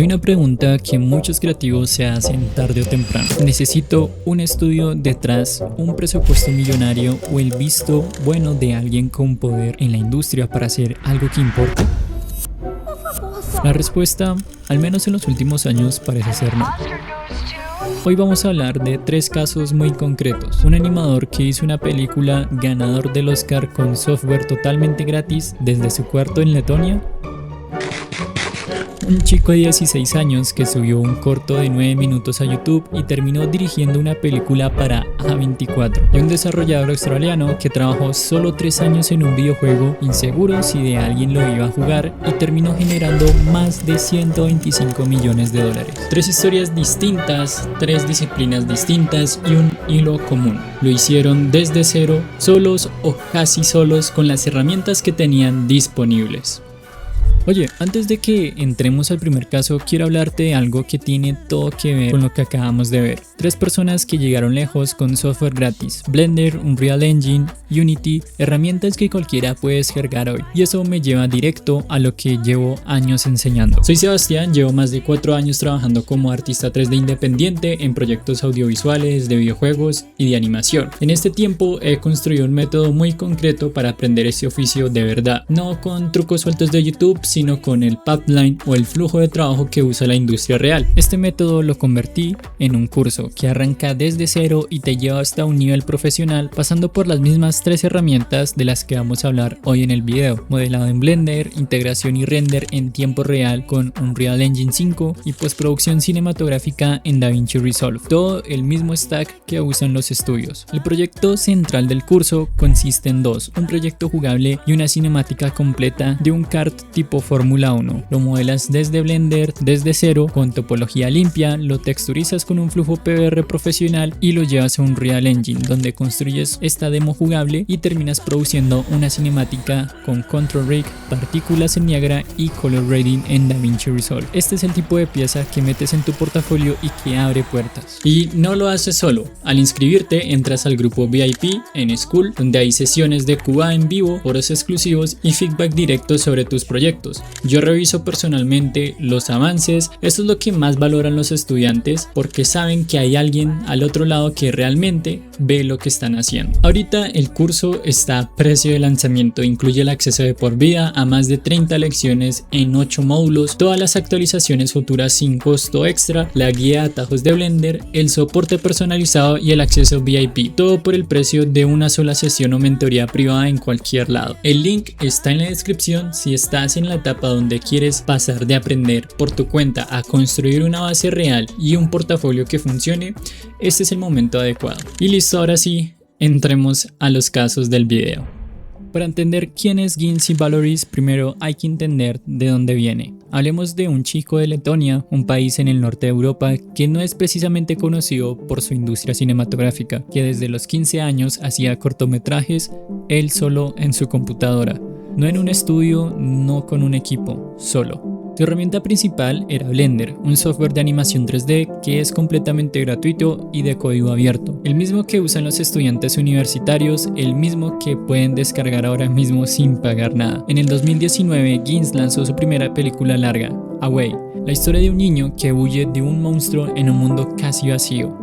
una pregunta que muchos creativos se hacen tarde o temprano. ¿Necesito un estudio detrás, un presupuesto millonario o el visto bueno de alguien con poder en la industria para hacer algo que importe? La respuesta, al menos en los últimos años, parece ser no. Hoy vamos a hablar de 3 casos muy concretos. Un animador que hizo una película ganador del Oscar con software totalmente gratis desde su cuarto en Letonia. Un chico de 16 años que subió un corto de 9 minutos a YouTube y terminó dirigiendo una película para A24. Y un desarrollador australiano que trabajó solo 3 años en un videojuego inseguro si de alguien lo iba a jugar y terminó generando más de 125 millones de dólares. 3 historias distintas, 3 disciplinas distintas y un hilo común. Lo hicieron desde cero, solos o casi solos con las herramientas que tenían disponibles. Oye, antes de que entremos al primer caso, quiero hablarte de algo que tiene todo que ver con lo que acabamos de ver. 3 personas que llegaron lejos con software gratis: Blender, Unreal Engine, Unity, herramientas que cualquiera puede descargar hoy. Y eso me lleva directo a lo que llevo años enseñando. Soy Sebastián, llevo más de 4 años trabajando como artista 3D independiente en proyectos audiovisuales, de videojuegos y de animación. En este tiempo he construido un método muy concreto para aprender este oficio de verdad, no con trucos sueltos de YouTube, sino con el pipeline o el flujo de trabajo que usa la industria real. Este método lo convertí en un curso que arranca desde cero y te lleva hasta un nivel profesional, pasando por las mismas 3 herramientas de las que vamos a hablar hoy en el video: modelado en Blender, integración y render en tiempo real con Unreal Engine 5 y postproducción cinematográfica en DaVinci Resolve. Todo el mismo stack que usan los estudios. El proyecto central del curso consiste en 2: un proyecto jugable y una cinemática completa de un kart tipo Fórmula 1. Lo modelas desde Blender, desde cero, con topología limpia, lo texturizas con un flujo PBR profesional y lo llevas a un Unreal Engine, donde construyes esta demo jugable y terminas produciendo una cinemática con Control Rig, partículas en Niagara y Color Grading en DaVinci Resolve. Este es el tipo de pieza que metes en tu portafolio y que abre puertas. Y no lo haces solo. Al inscribirte, entras al grupo VIP en School, donde hay sesiones de QA en vivo, foros exclusivos y feedback directo sobre tus proyectos. Yo reviso personalmente los avances. Esto es lo que más valoran los estudiantes, porque saben que hay alguien al otro lado que realmente ve lo que están haciendo. Ahorita el curso está a precio de lanzamiento, incluye el acceso de por vida a más de 30 lecciones en 8 módulos, todas las actualizaciones futuras sin costo extra, la guía de atajos de Blender, el soporte personalizado y el acceso VIP, todo por el precio de una sola sesión o mentoría privada en cualquier lado. El link está en la descripción. Si estás en la etapa donde quieres pasar de aprender por tu cuenta a construir una base real y un portafolio que funcione, este es el momento adecuado. Y listo, ahora sí, entremos a los casos del video. Para entender quién es Gins y Valoris, primero hay que entender de dónde viene. Hablemos de un chico de Letonia, un país en el norte de Europa que no es precisamente conocido por su industria cinematográfica, que desde los 15 años hacía cortometrajes él solo en su computadora. No en un estudio, no con un equipo, solo. Su herramienta principal era Blender, un software de animación 3D que es completamente gratuito y de código abierto. El mismo que usan los estudiantes universitarios, el mismo que pueden descargar ahora mismo sin pagar nada. En el 2019, Gins lanzó su primera película larga, Away, la historia de un niño que huye de un monstruo en un mundo casi vacío.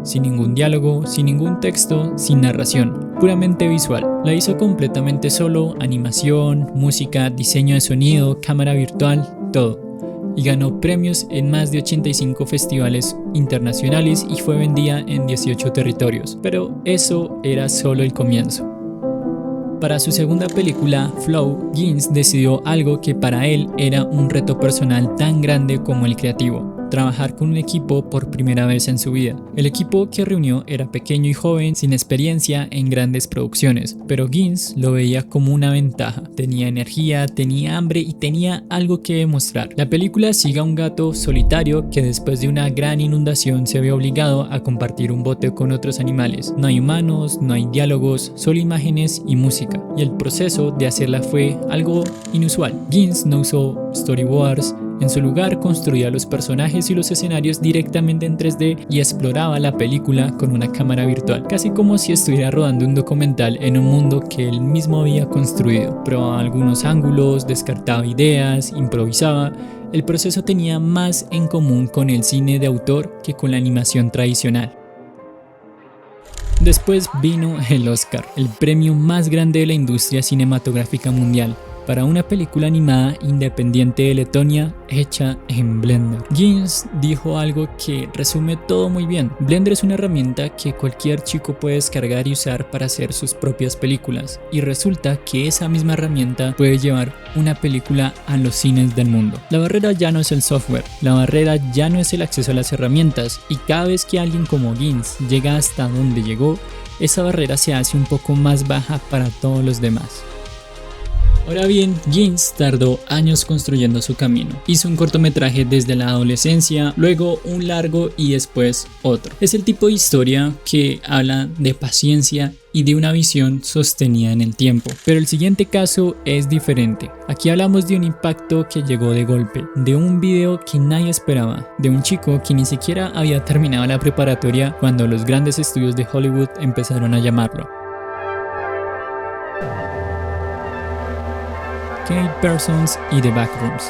Sin ningún diálogo, sin ningún texto, sin narración, puramente visual. La hizo completamente solo, animación, música, diseño de sonido, cámara virtual, todo. Y ganó premios en más de 85 festivales internacionales y fue vendida en 18 territorios. Pero eso era solo el comienzo. Para su segunda película, Flow, Gins decidió algo que para él era un reto personal tan grande como el creativo: trabajar con un equipo por primera vez en su vida. El equipo que reunió era pequeño y joven, sin experiencia en grandes producciones, pero Gins lo veía como una ventaja. Tenía energía, tenía hambre y tenía algo que demostrar. La película sigue a un gato solitario que después de una gran inundación se ve obligado a compartir un bote con otros animales. No hay humanos, no hay diálogos, solo imágenes y música. Y el proceso de hacerla fue algo inusual. Gins no usó storyboards, En su lugar, construía los personajes y los escenarios directamente en 3D y exploraba la película con una cámara virtual, casi como si estuviera rodando un documental en un mundo que él mismo había construido. Probaba algunos ángulos, descartaba ideas, improvisaba. El proceso tenía más en común con el cine de autor que con la animación tradicional. Después vino el Oscar, el premio más grande de la industria cinematográfica mundial, para una película animada independiente de Letonia hecha en Blender. Gins dijo algo que resume todo muy bien. Blender es una herramienta que cualquier chico puede descargar y usar para hacer sus propias películas, y resulta que esa misma herramienta puede llevar una película a los cines del mundo. La barrera ya no es el software, la barrera ya no es el acceso a las herramientas, y cada vez que alguien como Gins llega hasta donde llegó, esa barrera se hace un poco más baja para todos los demás. Ahora bien, Gins tardó años construyendo su camino. Hizo un cortometraje desde la adolescencia, luego un largo y después otro. Es el tipo de historia que habla de paciencia y de una visión sostenida en el tiempo. Pero el siguiente caso es diferente. Aquí hablamos de un impacto que llegó de golpe, de un video que nadie esperaba, de un chico que ni siquiera había terminado la preparatoria cuando los grandes estudios de Hollywood empezaron a llamarlo. Kane Parsons y The Backrooms.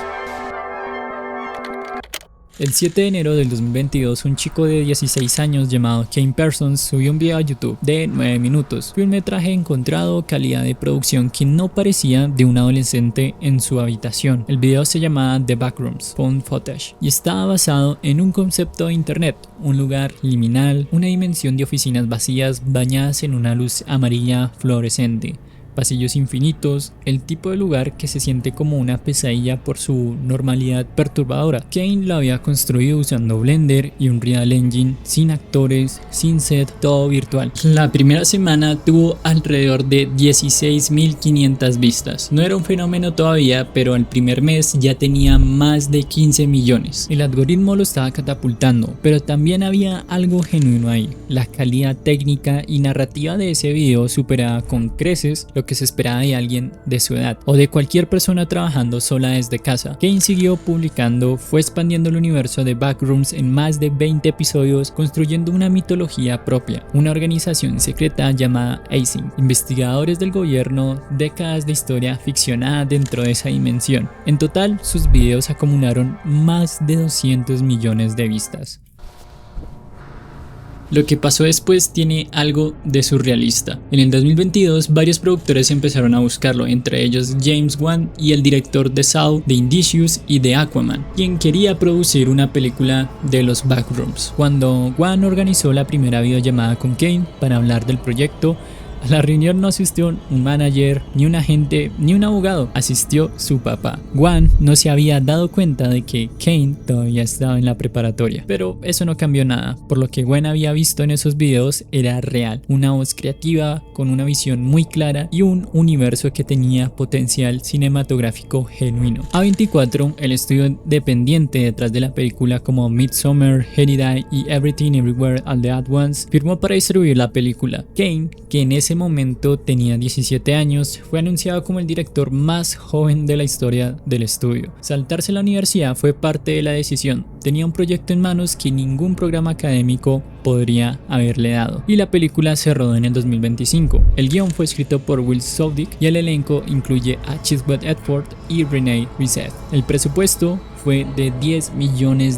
El 7 de enero del 2022, un chico de 16 años llamado Kane Parsons subió un video a YouTube de 9 minutos. Fue un metraje encontrado, calidad de producción que no parecía de un adolescente en su habitación. El video se llamaba The Backrooms Found Footage y estaba basado en un concepto de internet, un lugar liminal, una dimensión de oficinas vacías bañadas en una luz amarilla fluorescente. Pasillos infinitos, el tipo de lugar que se siente como una pesadilla por su normalidad perturbadora. Kane lo había construido usando Blender y Unreal Engine, sin actores, sin set, todo virtual. La primera semana tuvo alrededor de 16.500 vistas. No era un fenómeno todavía, pero el primer mes ya tenía más de 15 millones. El algoritmo lo estaba catapultando, pero también había algo genuino ahí. La calidad técnica y narrativa de ese video superaba con creces lo que se esperaba de alguien de su edad o de cualquier persona trabajando sola desde casa. Kane siguió publicando, fue expandiendo el universo de Backrooms en más de 20 episodios, construyendo una mitología propia, una organización secreta llamada ASIM, investigadores del gobierno, décadas de historia ficcionada dentro de esa dimensión. En total, sus videos acumularon más de 200 millones de vistas. Lo que pasó después tiene algo de surrealista. En el 2022 varios productores empezaron a buscarlo, entre ellos James Wan y el director de Saw, de Indicious y de Aquaman, quien quería producir una película de los Backrooms. Cuando Wan organizó la primera videollamada con Kane para hablar del proyecto, a la reunión no asistió un manager, ni un agente, ni un abogado. Asistió su papá. Wan no se había dado cuenta de que Kane todavía estaba en la preparatoria. Pero eso no cambió nada. Por lo que Wan había visto en esos videos era real. Una voz creativa, con una visión muy clara y un universo que tenía potencial cinematográfico genuino. A24, el estudio dependiente detrás de la película como Midsommar, Hereditary y Everything Everywhere All at Once, firmó para distribuir la película. Kane, que en ese momento tenía 17 años, fue anunciado como el director más joven de la historia del estudio. Saltarse la universidad fue parte de la decisión. Tenía un proyecto en manos que ningún programa académico podría haberle dado, y la película se rodó en el 2025. El guión fue escrito por Will Soudick y el elenco incluye a Chiswell Edford y Renee Reset. El presupuesto fue de $10 millones.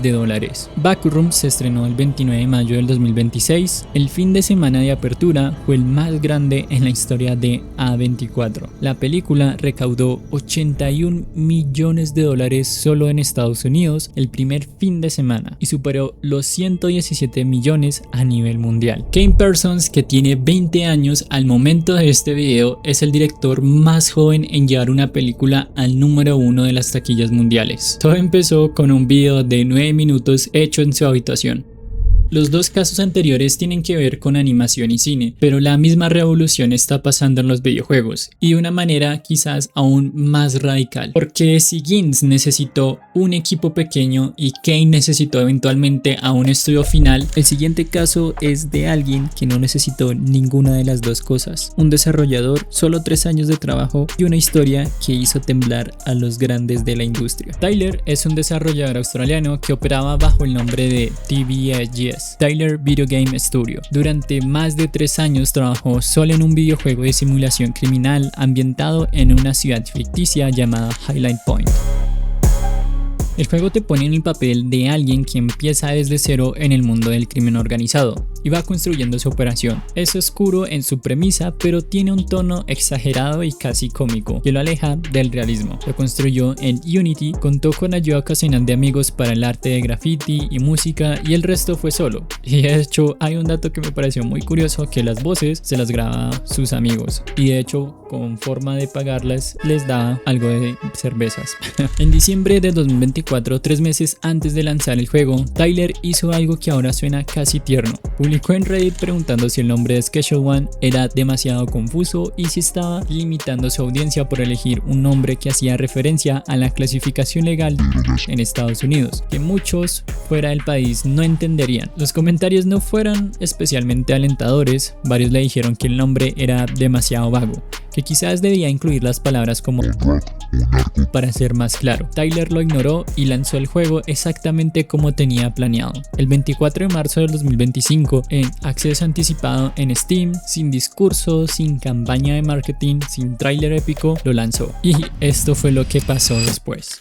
Backrooms se estrenó el 29 de mayo del 2026. El fin de semana de apertura fue el más grande en la historia de A24. La película recaudó $81 millones solo en Estados Unidos el primer fin de semana y superó los 117 millones a nivel mundial. Kane Parsons, que tiene 20 años al momento de este video, es el director más joven en llevar una película al número 1 de las taquillas mundiales. Todo empezó con un video de 9 minutos hecho en su habitación. Los dos casos anteriores tienen que ver con animación y cine, pero la misma revolución está pasando en los videojuegos, y de una manera quizás aún más radical. Porque si Ginz necesitó un equipo pequeño y Kane necesitó eventualmente a un estudio final, el siguiente caso es de alguien que no necesitó ninguna de las dos cosas. Un desarrollador, solo 3 años de trabajo y una historia que hizo temblar a los grandes de la industria. Tyler es un desarrollador australiano que operaba bajo el nombre de TVGS, Tyler Video Game Studio. Durante más de 3 años trabajó solo en un videojuego de simulación criminal ambientado en una ciudad ficticia llamada Highlight Point. El juego te pone en el papel de alguien que empieza desde cero en el mundo del crimen organizado y va construyendo su operación. Es oscuro en su premisa, pero tiene un tono exagerado y casi cómico que lo aleja del realismo. Lo construyó en Unity, contó con ayuda ocasional de amigos para el arte de graffiti y música, y el resto fue solo. Y de hecho hay un dato que me pareció muy curioso, que las voces se las graba sus amigos y de hecho con forma de pagarlas les da algo de cervezas. En diciembre de 2024, 3 meses antes de lanzar el juego, Tyler hizo algo que ahora suena casi tierno. Publicó en Reddit preguntando si el nombre de Schedule One era demasiado confuso y si estaba limitando su audiencia por elegir un nombre que hacía referencia a la clasificación legal en Estados Unidos, que muchos fuera del país no entenderían. Los comentarios no fueron especialmente alentadores. Varios le dijeron que el nombre era demasiado vago, que quizás debía incluir las palabras como para ser más claro. Tyler lo ignoró y lanzó el juego exactamente como tenía planeado. El 24 de marzo del 2025, en acceso anticipado en Steam, sin discurso, sin campaña de marketing, sin tráiler épico, lo lanzó. Y esto fue lo que pasó después.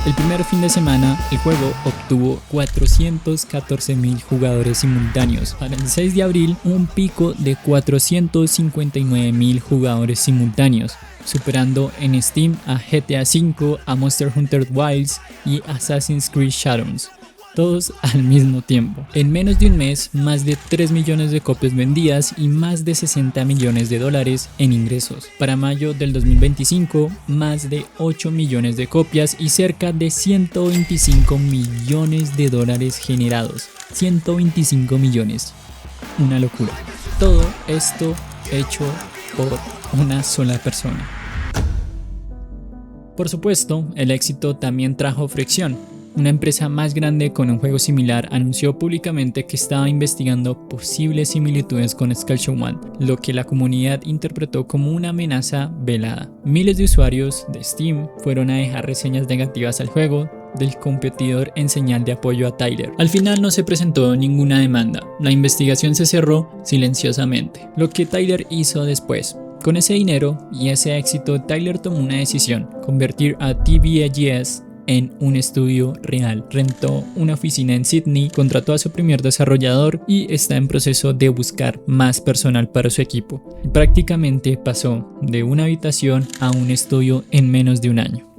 El primer fin de semana, el juego obtuvo 414.000 jugadores simultáneos. Para el 6 de abril, un pico de 459.000 jugadores simultáneos, superando en Steam a GTA V, a Monster Hunter Wilds y Assassin's Creed Shadows, todos al mismo tiempo. En menos de un mes, más de 3 millones de copias vendidas y más de 60 millones de dólares en ingresos. Para mayo del 2025, más de 8 millones de copias y cerca de 125 millones de dólares generados. 125 millones. Una locura. Todo esto hecho por una sola persona. Por supuesto, el éxito también trajo fricción. Una empresa más grande con un juego similar anunció públicamente que estaba investigando posibles similitudes con Schedule One, lo que la comunidad interpretó como una amenaza velada. Miles de usuarios de Steam fueron a dejar reseñas negativas al juego del competidor en señal de apoyo a Tyler. Al final no se presentó ninguna demanda, la investigación se cerró silenciosamente. Lo que Tyler hizo después. Con ese dinero y ese éxito, Tyler tomó una decisión: convertir a TVGS en un estudio real. Rentó una oficina en Sydney, contrató a su primer desarrollador y está en proceso de buscar más personal para su equipo. Y prácticamente pasó de una habitación a un estudio en menos de un año.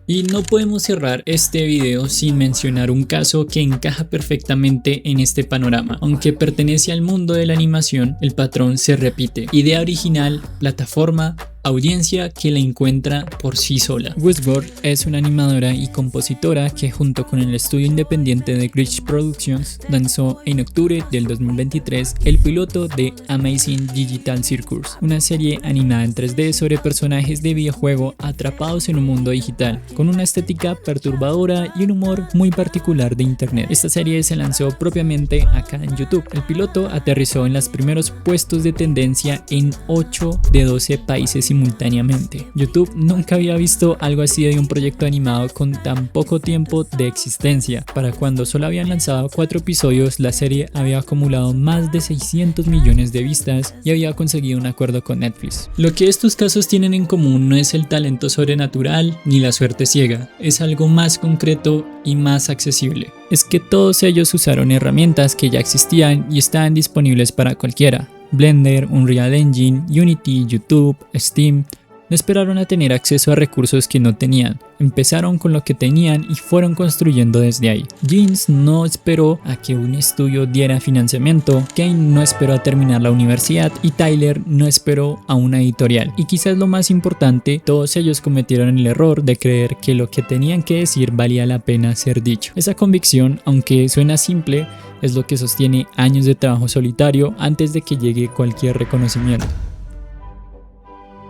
Y no podemos cerrar este video sin mencionar un caso que encaja perfectamente en este panorama. Aunque pertenece al mundo de la animación, el patrón se repite. Idea original, plataforma, audiencia que la encuentra por sí sola. Westworld es una animadora y compositora que junto con el estudio independiente de Glitch Productions lanzó en octubre del 2023 el piloto de Amazing Digital Circus, una serie animada en 3D sobre personajes de videojuego atrapados en un mundo digital, con una estética perturbadora y un humor muy particular de internet. Esta serie se lanzó propiamente acá en YouTube. El piloto aterrizó en los primeros puestos de tendencia en 8 de 12 países simultáneamente. YouTube nunca había visto algo así de un proyecto animado con tan poco tiempo de existencia. Para cuando solo habían lanzado 4 episodios, la serie había acumulado más de 600 millones de vistas y había conseguido un acuerdo con Netflix. Lo que estos casos tienen en común no es el talento sobrenatural ni la suerte ciega, es algo más concreto y más accesible. Es que todos ellos usaron herramientas que ya existían y estaban disponibles para cualquiera: Blender, Unreal Engine, Unity, YouTube, Steam, No esperaron a tener acceso a recursos que no tenían, empezaron con lo que tenían y fueron construyendo desde ahí. Jeans no esperó a que un estudio diera financiamiento, Kane no esperó a terminar la universidad y Tyler no esperó a una editorial. Y quizás lo más importante, todos ellos cometieron el error de creer que lo que tenían que decir valía la pena ser dicho. Esa convicción, aunque suena simple, es lo que sostiene años de trabajo solitario antes de que llegue cualquier reconocimiento.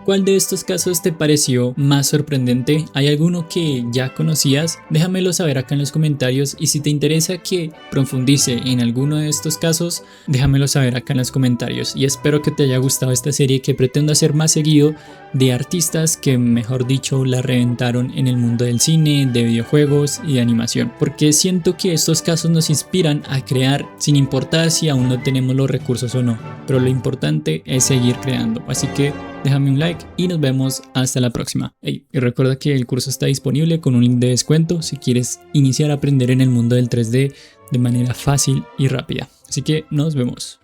¿Cuál de estos casos te pareció más sorprendente? ¿Hay alguno que ya conocías? Déjamelo saber acá en los comentarios, y si te interesa que profundice en alguno de estos casos, déjamelo saber acá en los comentarios. Y espero que te haya gustado esta serie que pretendo hacer más seguido de artistas que, mejor dicho, la reventaron en el mundo del cine, de videojuegos y de animación. Porque siento que estos casos nos inspiran a crear sin importar si aún no tenemos los recursos o no. Pero lo importante es seguir creando. Así que déjame un like y nos vemos hasta la próxima. Y recuerda que el curso está disponible con un link de descuento si quieres iniciar a aprender en el mundo del 3D de manera fácil y rápida. Así que nos vemos.